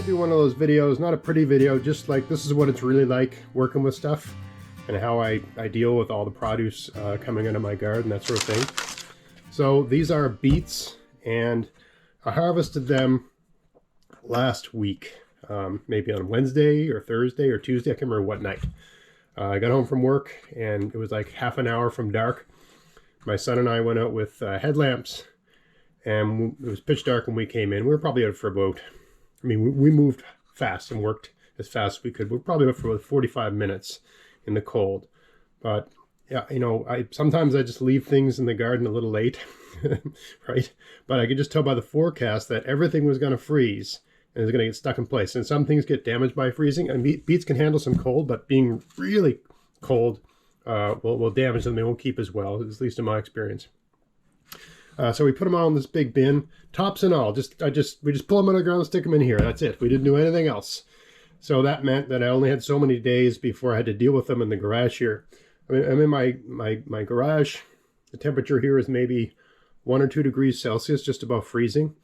do one of those videos, not a pretty video, just like this is what it's really like working with stuff and how I deal with all the produce coming out of my garden, that sort of thing. So these are beets, and I harvested them last week, maybe on Wednesday or Thursday or Tuesday, I can't remember what night. I got home from work and it was like half an hour from dark. My son and I went out with headlamps, and it was pitch dark when we came in. We were probably out for about, we moved fast and worked as fast as we could. We were probably out for about 45 minutes in the cold. But yeah, you know, sometimes I just leave things in the garden a little late, right? But I could just tell by the forecast that everything was going to freeze and it was going to get stuck in place. And some things get damaged by freezing. And beets can handle some cold, but being really cold will damage them. They won't keep as well, at least in my experience. So we put them all in this big bin, tops and all. We just pull them out of the ground and stick them in here. That's it. We didn't do anything else. So that meant that I only had so many days before I had to deal with them in the garage here. I mean, I'm in my garage. The temperature here is maybe 1 or 2 degrees Celsius, just above freezing.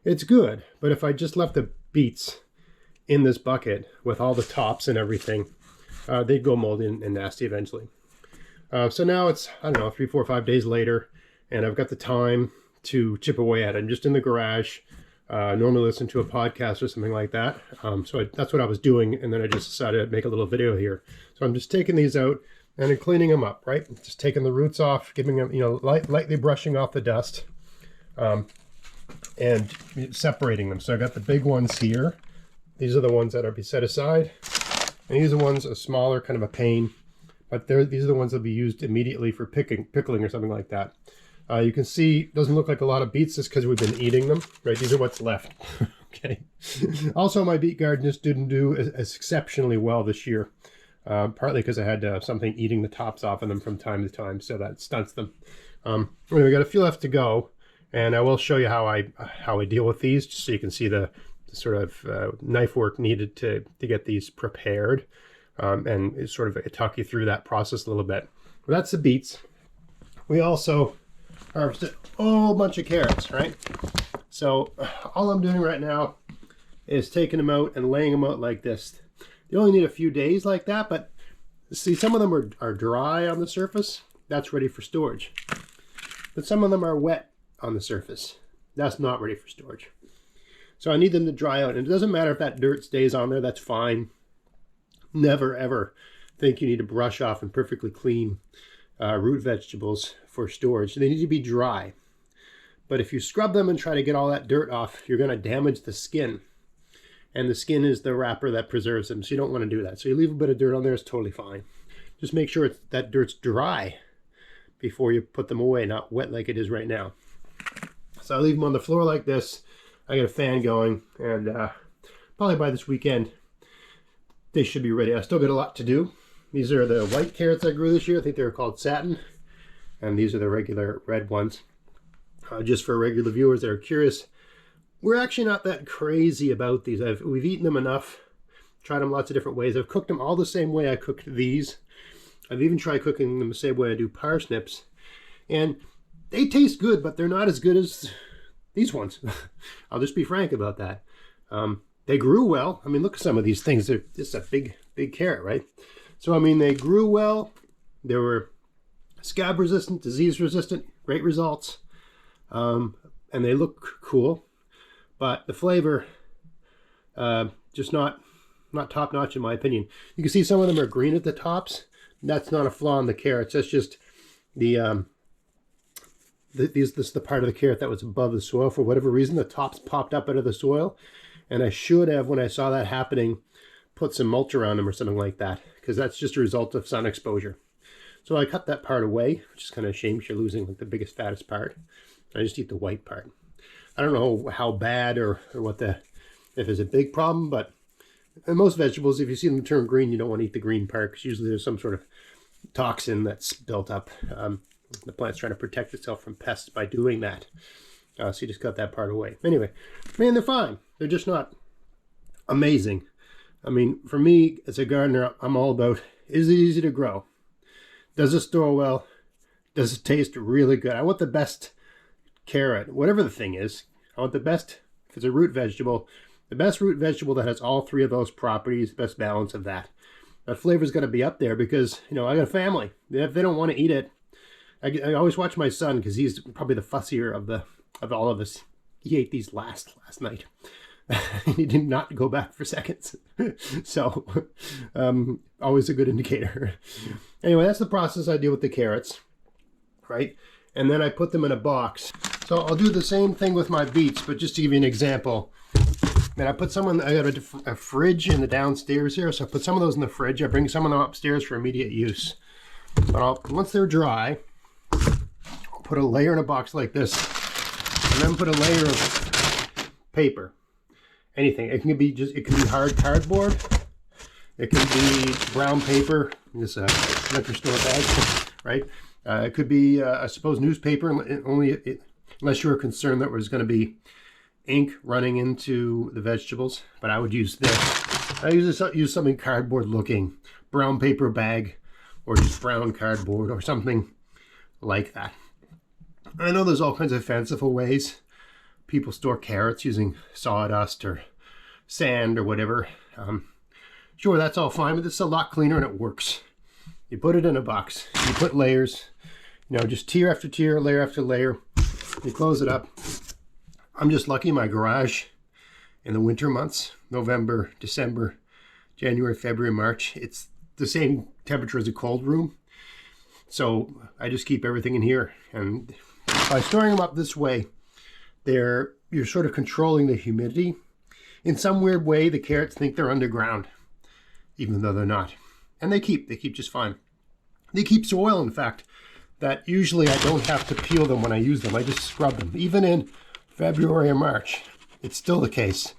It's good, but if I just left the beets in this bucket with all the tops and everything, they'd go moldy and nasty eventually. So now it's, I don't know, 3, 4, 5 days later, and I've got the time to chip away at it. I'm just in the garage, normally listen to a podcast or something like that. That's what I was doing, and then I just decided to make a little video here. So I'm just taking these out and then cleaning them up, right? Just taking the roots off, giving them, you know, lightly brushing off the dust, and separating them. So I got the big ones here. These are the ones that are be set aside, and these are the ones a smaller, kind of a pain. But these are the ones that will be used immediately for pickling or something like that. You can see it doesn't look like a lot of beets just because we've been eating them, right? These are what's left. Okay. Also, my beet garden just didn't do as exceptionally well this year, partly because I had something eating the tops off of them from time to time, so that stunts them. Anyway, we got a few left to go, and I will show you how I deal with these, just so you can see the sort of knife work needed to get these prepared. And it's sort of talk you through that process a little bit. Well, that's the beets. We also harvested a whole bunch of carrots, right? So all I'm doing right now is taking them out and laying them out like this. They only need a few days like that, but see, some of them are dry on the surface. That's ready for storage. But some of them are wet on the surface. That's not ready for storage. So I need them to dry out. And it doesn't matter if that dirt stays on there, that's fine. Never, ever think you need to brush off and perfectly clean root vegetables for storage. They need to be dry. But if you scrub them and try to get all that dirt off, you're going to damage the skin. And the skin is the wrapper that preserves them, so you don't want to do that. So you leave a bit of dirt on there, it's totally fine. Just make sure that dirt's dry before you put them away, not wet like it is right now. So I leave them on the floor like this. I got a fan going, and probably by this weekend, they should be ready. I still got a lot to do. These are the white carrots I grew this year. I think they were called satin. And these are the regular red ones. Just for regular viewers that are curious, we're actually not that crazy about these. We've eaten them enough, tried them lots of different ways. I've cooked them all the same way I cooked these. I've even tried cooking them the same way I do parsnips. And they taste good, but they're not as good as these ones. I'll just be frank about that. They grew well. I mean, look at some of these things. They're just a big, big carrot, right? So, I mean, they grew well. They were scab resistant, disease resistant, great results. And they look cool. But the flavor, just not top notch in my opinion. You can see some of them are green at the tops. That's not a flaw in the carrots. That's just this is the part of the carrot that was above the soil. For whatever reason, the tops popped up out of the soil. And I should have, when I saw that happening, put some mulch around them or something like that, because that's just a result of sun exposure. So I cut that part away, which is kind of a shame. You're losing like the biggest, fattest part. I just eat the white part. I don't know how bad or if it's a big problem, but in most vegetables, if you see them turn green, you don't want to eat the green part, because usually there's some sort of toxin that's built up. The plant's trying to protect itself from pests by doing that. So you just cut that part away. Anyway, man, they're fine. They're just not amazing. I mean, for me, as a gardener, I'm all about, is it easy to grow? Does it store well? Does it taste really good? I want the best carrot, whatever the thing is. I want the best, if it's a root vegetable, The best root vegetable that has all three of those properties, best balance of that. That flavor's got to be up there because, you know, I got a family. If they don't want to eat it, I always watch my son because he's probably the fussier of all of us. He ate these last night. He did not go back for seconds. So, always a good indicator. Anyway, that's the process I do with the carrots, right? And then I put them in a box. So I'll do the same thing with my beets, but just to give you an example. And I put some in, I got a fridge in the downstairs here, so I put some of those in the fridge. I bring some of them upstairs for immediate use. But once they're dry, I'll put a layer in a box like this, and then put a layer of paper. Anything. It can be hard cardboard. It can be brown paper. This liquor store bag, right? It could be, I suppose, newspaper. Unless you were concerned that there's going to be ink running into the vegetables, but I would use this. I usually use something cardboard looking, brown paper bag, or just brown cardboard or something like that. I know there's all kinds of fanciful ways people store carrots using sawdust or sand or whatever. Sure, that's all fine, but this is a lot cleaner and it works. You put it in a box, you put layers, you know, just tier after tier, layer after layer. You close it up. I'm just lucky my garage in the winter months, November, December, January, February, March, it's the same temperature as a cold room. So I just keep everything in here. And by storing them up this way, you're sort of controlling the humidity. In some weird way, the carrots think they're underground, even though they're not. And they keep just fine. They keep so well, in fact, that usually I don't have to peel them when I use them. I just scrub them. Even in February or March, it's still the case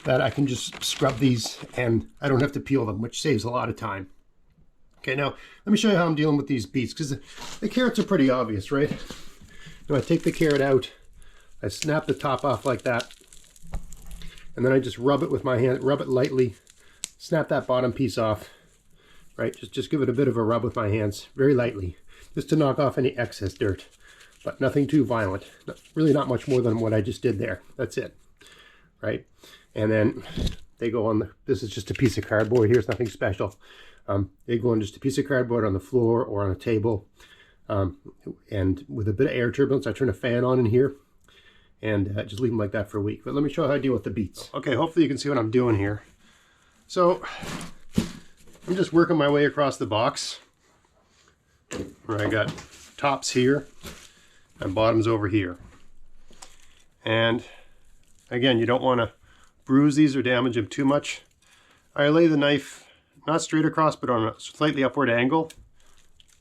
that I can just scrub these and I don't have to peel them, which saves a lot of time. Okay, now let me show you how I'm dealing with these beets, because the carrots are pretty obvious, right? So I take the carrot out, I snap the top off like that, and then I just rub it with my hand, rub it lightly, snap that bottom piece off, right? Just give it a bit of a rub with my hands, very lightly, just to knock off any excess dirt, but nothing too violent. Really not much more than what I just did there. That's it, right? And then they go on this is just a piece of cardboard. Here's nothing special. They go on just a piece of cardboard on the floor or on a table. And with a bit of air turbulence, I turn a fan on in here and just leave them like that for a week. But let me show you how I deal with the beets. Okay, hopefully you can see what I'm doing here. So I'm just working my way across the box. Where I got tops here and bottoms over here. And again, you don't want to bruise these or damage them too much. I lay the knife not straight across, but on a slightly upward angle.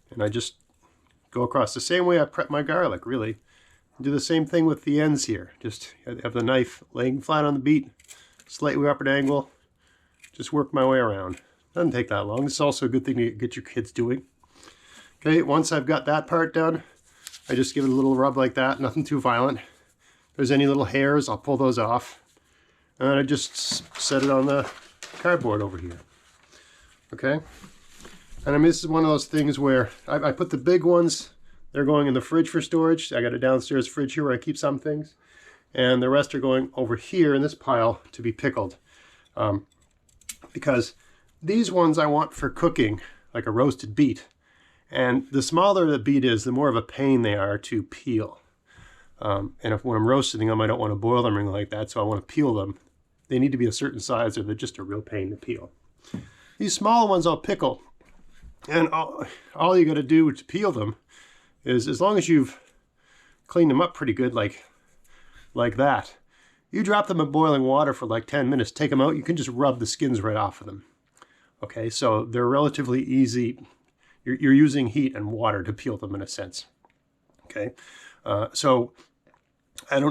And I just go across the same way I prep my garlic, really. Do the same thing with the ends here. Just have the knife laying flat on the beet, slightly upward angle. Just work my way around. Doesn't take that long. This is also a good thing to get your kids doing. Okay, once I've got that part done, I just give it a little rub like that, nothing too violent. If there's any little hairs, I'll pull those off. And then I just set it on the cardboard over here. Okay? And I mean, this is one of those things where I put the big ones, they're going in the fridge for storage. I got a downstairs fridge here where I keep some things. And the rest are going over here in this pile to be pickled. Because these ones I want for cooking, like a roasted beet. And the smaller the beet is, the more of a pain they are to peel. And when I'm roasting them, I don't want to boil them or anything like that, so I want to peel them. They need to be a certain size or they're just a real pain to peel. These smaller ones I'll pickle. And all you got to do to peel them is, as long as you've cleaned them up pretty good, like that, you drop them in boiling water for like 10 minutes, take them out, you can just rub the skins right off of them. Okay, so they're relatively easy. You're using heat and water to peel them in a sense. Okay, so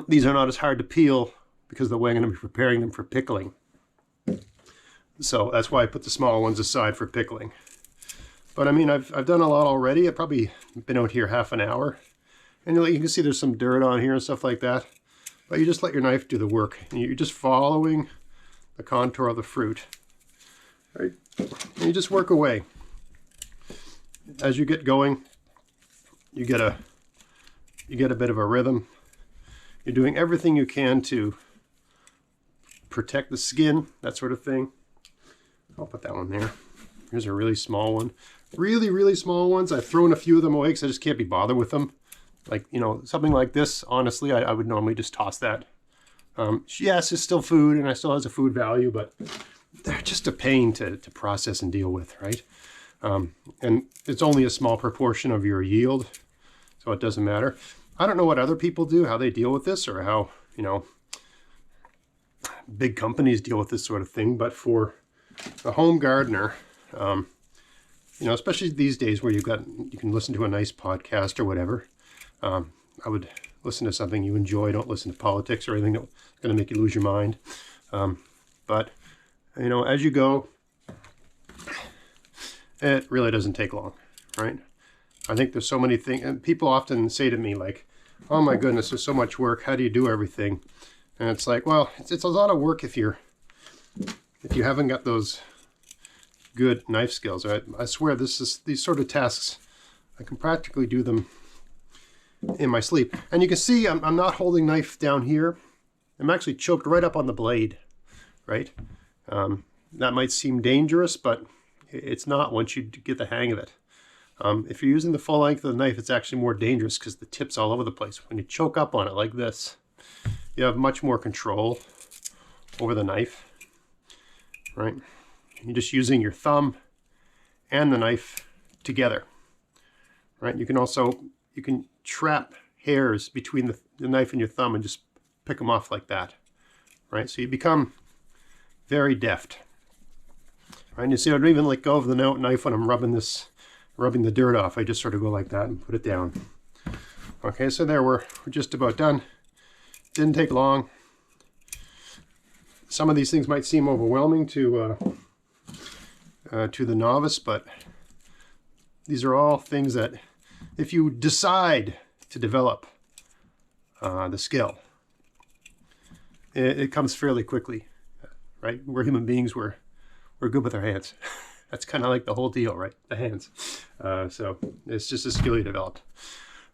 these are not as hard to peel because of the way I'm going to be preparing them for pickling. So that's why I put the smaller ones aside for pickling. But I mean, I've done a lot already. I've probably been out here half an hour. And you can see there's some dirt on here and stuff like that. But you just let your knife do the work. And you're just following the contour of the fruit. Right? And you just work away. As you get going, you get a bit of a rhythm. You're doing everything you can to protect the skin, that sort of thing. I'll put that one there. Here's a really small one. Really, really small ones. I've thrown a few of them away because I just can't be bothered with them. Like, you know, something like this, honestly, I would normally just toss that. Yes, it's still food and it still has a food value, but they're just a pain to process and deal with, right? And it's only a small proportion of your yield, so it doesn't matter. I don't know what other people do, how they deal with this, or how, you know, big companies deal with this sort of thing, but for a home gardener, you know, especially these days where you can listen to a nice podcast or whatever, I would listen to something you enjoy. Don't listen to politics or anything that's going to make you lose your mind. But, you know, as you go, it really doesn't take long, right? I think there's so many things, and people often say to me like, oh my goodness, there's so much work. How do you do everything? And it's like, well, it's a lot of work if you haven't got those good knife skills. I swear these sort of tasks, I can practically do them in my sleep. And you can see I'm not holding knife down here. I'm actually choked right up on the blade, right? That might seem dangerous, but it's not once you get the hang of it. If you're using the full length of the knife, it's actually more dangerous because the tip's all over the place. When you choke up on it like this, you have much more control over the knife, right? You're just using your thumb and the knife together, right? You can trap hairs between the knife and your thumb and just pick them off like that, right? So you become very deft, right? And you see, I don't even let go of the knife when I'm rubbing the dirt off. I just sort of go like that and put it down. Okay, so there we're just about done. Didn't take long. Some of these things might seem overwhelming to the novice, but these are all things that if you decide to develop the skill, it comes fairly quickly, right? We're human beings, we're good with our hands. That's kind of like the whole deal, right? The hands. So it's just a skill you developed.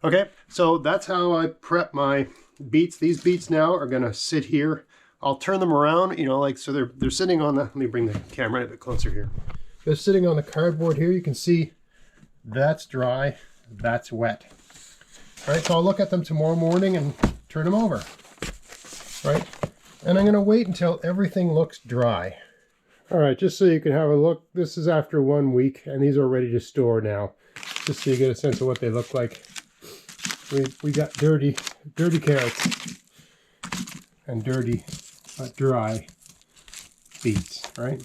Okay, so that's how I prep my beets. These beets now are gonna sit here. I'll turn them around, you know, like, so they're sitting on the, let me bring the camera a bit closer here. They're sitting on the cardboard here. You can see that's dry, that's wet. All right, so I'll look at them tomorrow morning and turn them over, right? And I'm gonna wait until everything looks dry. All right, just so you can have a look, this is after 1 week and these are ready to store now. Just so you get a sense of what they look like. We got dirty carrots and dirty but dry beets, right?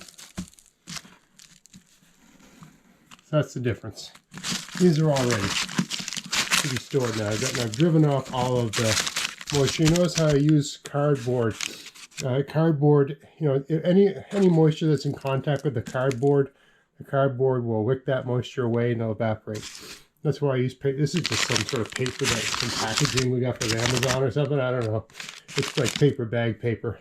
So that's the difference. These are all ready to be stored now. I've driven off all of the moisture. You notice how I use cardboard. Cardboard, you know, any moisture that's in contact with the cardboard will wick that moisture away and it'll evaporate. That's why I use paper. This is just some sort of paper that's some packaging we got from Amazon or something. I don't know. It's like paper bag paper.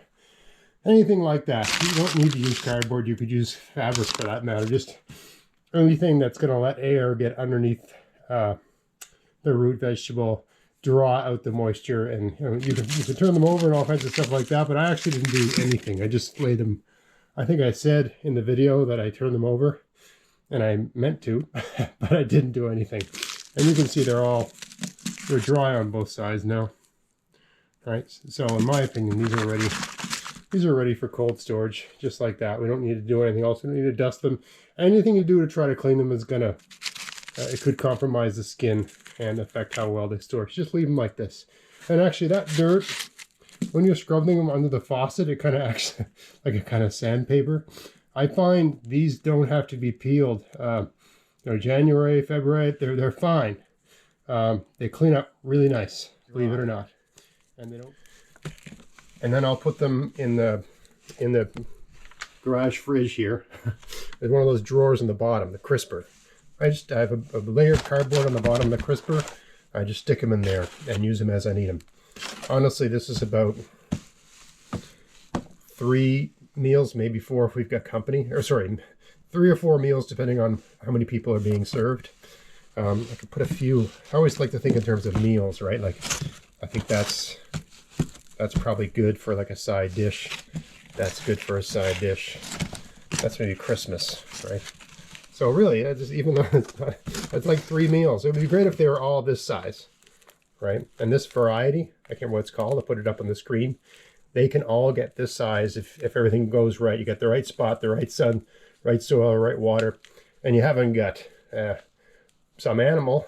Anything like that. You don't need to use cardboard. You could use fabric for that matter. Just anything that's going to let air get underneath the root vegetable, draw out the moisture, and you know, you can turn them over and all kinds of stuff like that. But I actually didn't do anything. I just laid them. I think I said in the video that I turned them over. And I meant to, but I didn't do anything. And you can see they're dry on both sides now. All right, so in my opinion, these are ready for cold storage, just like that. We don't need to do anything else. We don't need to dust them. Anything you do to try to clean them is gonna, it could compromise the skin and affect how well they store. Just leave them like this. And actually that dirt, when you're scrubbing them under the faucet, it kind of acts like a kind of sandpaper. I find these don't have to be peeled. You know, January, February, they're fine. They clean up really nice, believe it or not. And they don't. And then I'll put them in the garage fridge here. There's one of those drawers in the bottom, the crisper. I have a layer of cardboard on the bottom of the crisper. I just stick them in there and use them as I need them. Honestly, this is about 3 meals, maybe 4 if we've got company, or sorry, 3 or 4 meals depending on how many people are being served. I could put a few. I always like to think in terms of meals, right? Like, I think that's probably good for like a side dish. That's good for a side dish. That's maybe Christmas, right? So really, even though it's like 3 meals, it would be great if they were all this size, right? And this variety, I can't remember what it's called, I'll put it up on the screen. They can all get this size if everything goes right. You get the right spot, the right sun, right soil, right water, and you haven't got some animal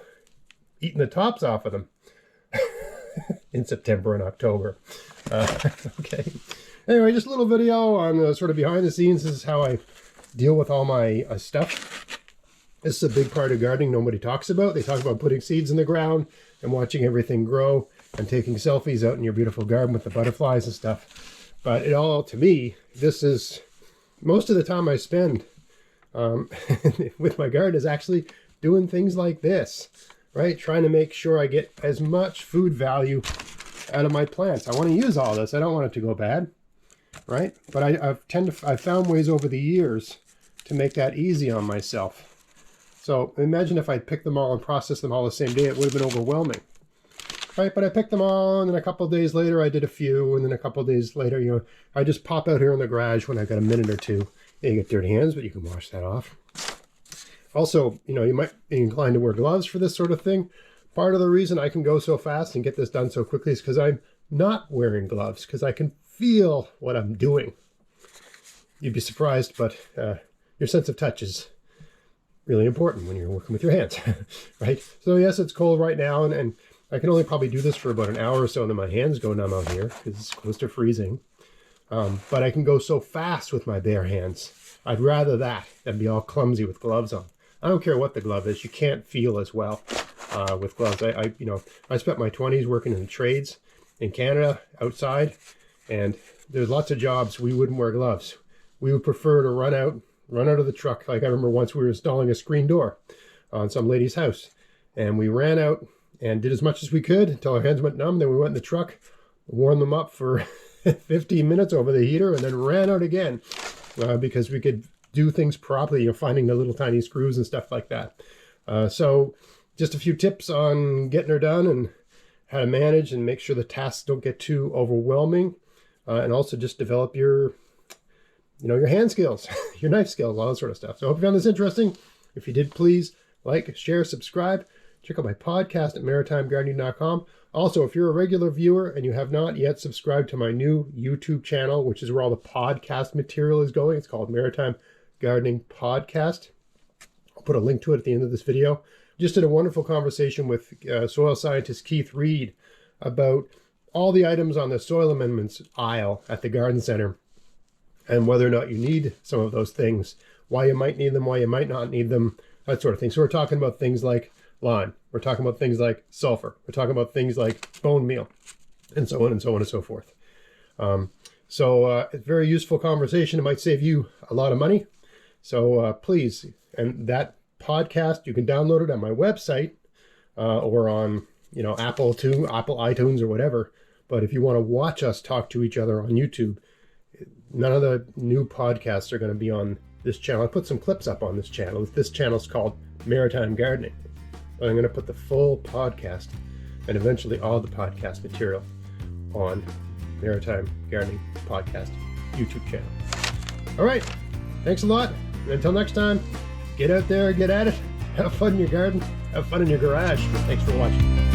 eating the tops off of them in September and October. Okay. Anyway, just a little video on sort of behind the scenes. This is how I deal with all my stuff. This is a big part of gardening nobody talks about. They talk about putting seeds in the ground and watching everything grow and taking selfies out in your beautiful garden with the butterflies and stuff. But it all, to me, this is most of the time I spend with my garden is actually doing things like this, right? Trying to make sure I get as much food value out of my plants. I want to use all this. I don't want it to go bad, right? But I've found ways over the years to make that easy on myself. So imagine if I'd picked them all and processed them all the same day, it would have been overwhelming, right? But I picked them all, and then a couple of days later I did a few, and then a couple of days later, I just pop out here in the garage when I've got a minute or two. Yeah, you get dirty hands, but you can wash that off. Also, you might be inclined to wear gloves for this sort of thing. Part of the reason I can go so fast and get this done so quickly is because I'm not wearing gloves, because I can feel what I'm doing. You'd be surprised, but your sense of touch is really important when you're working with your hands, right? So yes, it's cold right now, and I can only probably do this for about an hour or so, and then my hands go numb out here because it's close to freezing. But I can go so fast with my bare hands. I'd rather that than be all clumsy with gloves on. I don't care what the glove is. You can't feel as well with gloves. I spent my 20s working in the trades in Canada outside, and there's lots of jobs we wouldn't wear gloves. We would prefer to run out of the truck. Like I remember once we were installing a screen door on some lady's house, and we ran out and did as much as we could until our hands went numb. Then we went in the truck, warmed them up for 15 minutes over the heater, and then ran out again because we could do things properly, finding the little tiny screws and stuff like that. So just a few tips on getting her done and how to manage and make sure the tasks don't get too overwhelming, and also just develop your hand skills, your knife skills, all that sort of stuff. So I hope you found this interesting. If you did, please like, share, subscribe. Check out my podcast at maritimegardening.com. Also, if you're a regular viewer and you have not yet subscribed to my new YouTube channel, which is where all the podcast material is going, it's called Maritime Gardening Podcast. I'll put a link to it at the end of this video. Just did a wonderful conversation with soil scientist Keith Reed about all the items on the soil amendments aisle at the garden center and whether or not you need some of those things, why you might need them, why you might not need them, that sort of thing. So we're talking about things like lime. We're talking about things like sulfur. We're talking about things like bone meal, and so on and so on and so forth. It's a very useful conversation. It might save you a lot of money. So please, and that podcast, you can download it on my website or on Apple iTunes or whatever. But if you want to watch us talk to each other on YouTube, none of the new podcasts are going to be on this channel. I put some clips up on this channel. This channel is called Maritime Gardening. But I'm going to put the full podcast and eventually all the podcast material on Maritime Gardening Podcast YouTube channel. All right. Thanks a lot. And until next time, get out there, get at it. Have fun in your garden. Have fun in your garage. Thanks for watching.